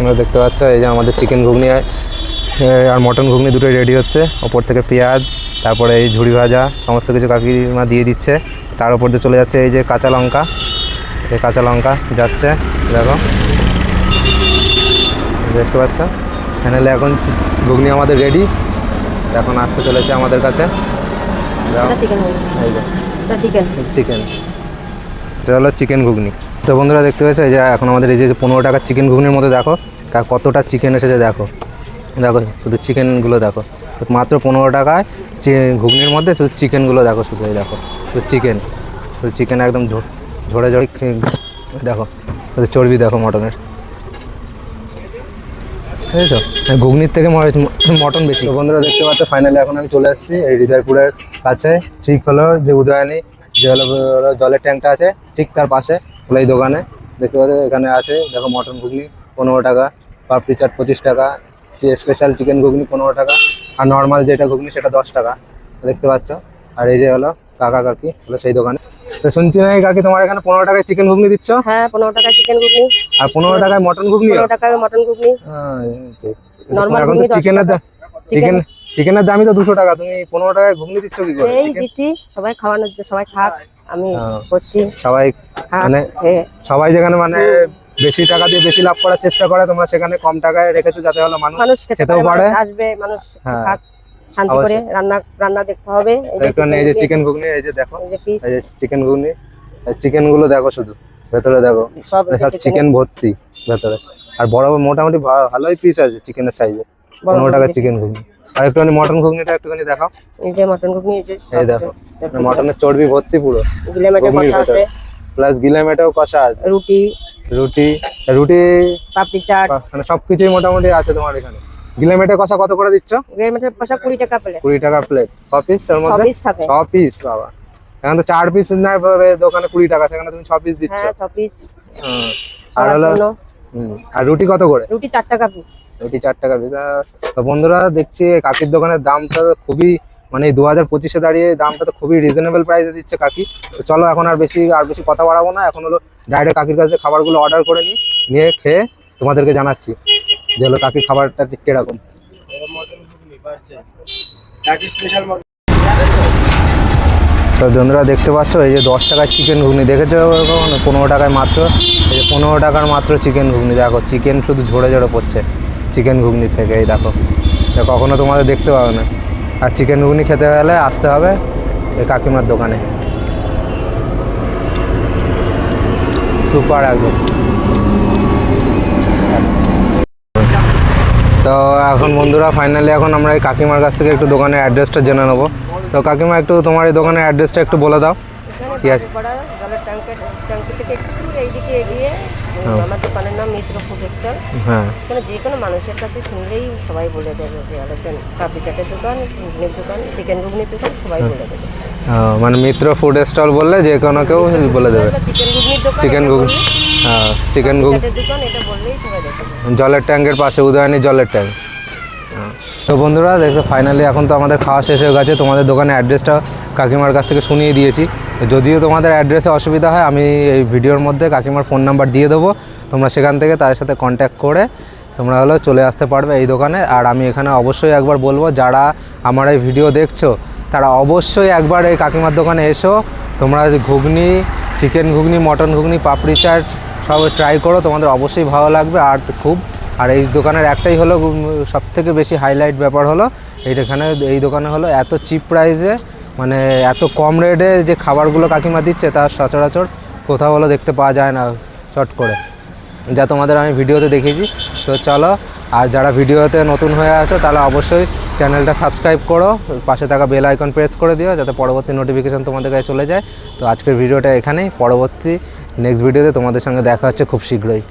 তোমরা দেখতে পাচ্ছ এই যে আমাদের চিকেন ঘুগনি আর মটন ঘুগনি দুটোই রেডি হচ্ছে। ওপর থেকে পেঁয়াজ, তারপরে এই ঝুড়ি ভাজা সমস্ত কিছু কাকিমা দিয়ে দিচ্ছে। তার উপর দিয়ে চলে যাচ্ছে এই যে কাঁচা লঙ্কা, এই কাঁচা লঙ্কা যাচ্ছে। দেখো দেখতে পাচ্ছ ফাইনালি এখন ঘুগনি আমাদের রেডি। এখন আসতে চলেছে আমাদের কাছে চিকেন, এটা হলো চিকেন ঘুগনি। তো বন্ধুরা দেখতে পেয়েছো এই যে এখন আমাদের এই যে 15 টাকার চিকেন ঘুগনির মধ্যে দেখো কতটা চিকেন এসেছে। দেখো দেখো শুধু চিকেনগুলো দেখো, মাত্র 15 টাকায় ঘুগনির মধ্যে শুধু চিকেনগুলো দেখো। শুধু এই দেখো শুধু চিকেন একদম ঝরে ঝরে দেখো, শুধু চর্বি দেখো মটনের, বুঝেছো? ঘুগনির থেকে মটন বেশি। তো বন্ধুরা দেখতে পাচ্ছ ফাইনালি এখন আমি চলে এসেছি এই হৃদয়পুরের কাছে। ঠিক হলো যে উদয়নী যে হলো জলের ট্যাঙ্কটা আছে ঠিক তার পাশে হলো এই দোকানে। দেখতে পাচ্ছ এখানে আছে দেখো মটন ঘুগনি 15 টাকা, পাপড়ি চাট 25 টাকা, স্পেশাল চিকেন ঘুগনি 15 টাকা, আর নর্মাল যেটা ঘুগনি সেটা 10 টাকা। দেখতে পাচ্ছ। আর এই যে হলো কাকা কাকি হলো সেই দোকানে। তো শুনছি না কাকি তোমার এখানে 15 টাকায় চিকেন ঘুগনি দিচ্ছ? হ্যাঁ 15 টাকায় চিকেন ঘুগনি আর 15 টাকায় মটন ঘুগনি। 15 টাকায় মটন ঘুগনি। নরমাল এখন তো চিকেনের দামই তো 200 টাকা, তুমি 15 টাকায় ঘুগনি দিচ্ছ কি করে? এই দিচ্ছি সবাই খাওয়ানোর জন্য, সবাই খাক আমি করছি। সবাই মানে সবাই যেখানে মানে বেশি টাকা দিয়ে বেশি লাভ করার চেষ্টা করে, তোমরা সেখানে কম টাকায় রেখেছো যাতে হলো মানুষ খেতেও পারে, আসবে মানুষ খাক শান্তি করে। রান্না দেখতে হবে। এই যে চিকেন ঘুগনি, এই যে দেখো এই যে চিকেন ঘুগনি, চিকেন গুলো দেখো শুধু ভেতরে দেখো সব চিকেন ভর্তি ভেতরে। আর বড় মোটামুটি ভালোই পিস আছে চিকেনের সাইজে। 15 টাকা চিকেন ঘুগনি। আর একটুখানি মটন ঘুগনিটা একটুখানি দেখাও। এই যে মটন ঘুগনি, এই দেখো মটনের চর্বি ভর্তি পুরো, গিলামেটে কষা আছে, প্লাস গিলামেটেও কষা আছে, রুটি পাপড়ি চাট মানে সবকিছুই মোটামুটি আছে তোমার এখানে। গিলামেটে কষা কত করে দিচ্ছ? গিলামেটে কষা 20 টাকা প্লেট। 20 টাকা প্লেট। 6 পিস এর মধ্যে 6 পিস থাকে। 6 পিস বাবা, এখানে তো 4 পিস নেয় দোকানে 20 টাকা, সেখানে তুমি 6 পিস দিচ্ছ। হ্যাঁ 6 পিস। আর হলো আর রুটি কত করে? রুটি 4 টাকা পিস। রুটি 4 টাকা পিস। তো বন্ধুরা দেখছি কাকির দোকানের দামটা খুবই মানে 2025-এ দাঁড়িয়ে দামটা তো খুবই রিজনেবল প্রাইসে দিচ্ছে কাকি। তো চলো এখন আর বেশি কথা বাড়াবো না, এখন হলো ডাইরেক্ট কাকির কাছে খাবারগুলো অর্ডার করে নিয়ে খেয়ে তোমাদেরকে জানাচ্ছি যে হলো কাকির খাবারটা কিরকম। তো বন্ধুরা দেখতে পাচ্ছ এই যে 10 টাকার চিকেন ঘুগনি দেখেছো, 15 টাকায় মাত্র এই যে 15 টাকার মাত্র চিকেন ঘুগনি। দেখো চিকেন শুধু ঝরে ঝরে পড়ছে চিকেন ঘুগনির থেকে। এই দেখো কখনো তোমাদের দেখতে পাবে না। আর চিকেন ঘুগনি খেতে গেলে আসতে হবে এই কাকিমার দোকানে। সুপার একদম। তো এখন বন্ধুরা ফাইনালি এখন আমরা এই কাকিমার কাছ থেকে একটু দোকানের অ্যাড্রেসটা জেনে নেবো। তো কাকিমা একটু তোমার এই দোকানের অ্যাড্রেসটা একটু বলে দাও। ঠিক আছে। জলের ট্যাঙ্কি থেকে একটু এইদিকে এগিয়ে আমার দোকানের নাম মিত্র ফুড স্টল। হ্যাঁ, এখানে যে কোনো মানুষের কাছে শুনলেই সবাই বলে দেবে যে আলোচন পাপড়ি চাটের দোকান, ঘুগনির দোকান, চিকেন ঘুগনির দোকান, সবাই বলে দেবে। মানে মিত্র ফুড স্টল বললে যে কোনো কেউ বলে দেবে। চিকেন ঘুগনির দোকান, চিকেন ঘুগনি, হ্যাঁ চিকেন ঘুগনি দোকান, এটা বললেই সবাই দেখবে। জলের ট্যাঙ্কের পাশে উদয়নী জলের ট্যাঙ্ক। তো বন্ধুরা দেখো ফাইনালি এখন তো আমাদের খাওয়া শেষ হয়ে গেছে। তোমাদের দোকানের অ্যাড্রেসটা কাকিমার কাছ থেকে শুনিয়ে দিয়েছি। যদিও তোমাদের অ্যাড্রেসে অসুবিধা হয়, আমি এই ভিডিওর মধ্যে কাকিমার ফোন নাম্বার দিয়ে দেবো, তোমরা সেখান থেকে তাদের সাথে কন্ট্যাক্ট করে তোমরা হলো চলে আসতে পারবে এই দোকানে। আর আমি এখানে অবশ্যই একবার বলবো, যারা আমার এই ভিডিও দেখছো তারা অবশ্যই একবার এই কাকিমার দোকানে এসো। তোমরা ঘুগনি, চিকেন ঘুগনি, মটন ঘুগনি, পাপড়ি চাট সব ট্রাই করো, তোমাদের অবশ্যই ভালো লাগবে। আর এই দোকানের একটাই হলো সবথেকে বেশি হাইলাইট ব্যাপার হলো এই দোকানে হলো এত চিপ প্রাইসে, মানে এত কম রেটে যে খাবারগুলো কাকিমা দিচ্ছে তার সচরাচর কোথাও হলো দেখতে পাওয়া যায় না চট করে, যা তোমাদের আমি ভিডিওতে দেখিয়েছি। তো চলো, আর যারা ভিডিওতে নতুন হয়ে আছো তাহলে অবশ্যই চ্যানেলটা সাবস্ক্রাইব করো, পাশে থাকা বেল আইকন প্রেস করে দিও যাতে পরবর্তী নোটিফিকেশান তোমাদের কাছে চলে যায়। তো আজকের ভিডিওটা এখানেই, পরবর্তী নেক্সট ভিডিওতে তোমাদের সঙ্গে দেখা হচ্ছে খুব শীঘ্রই।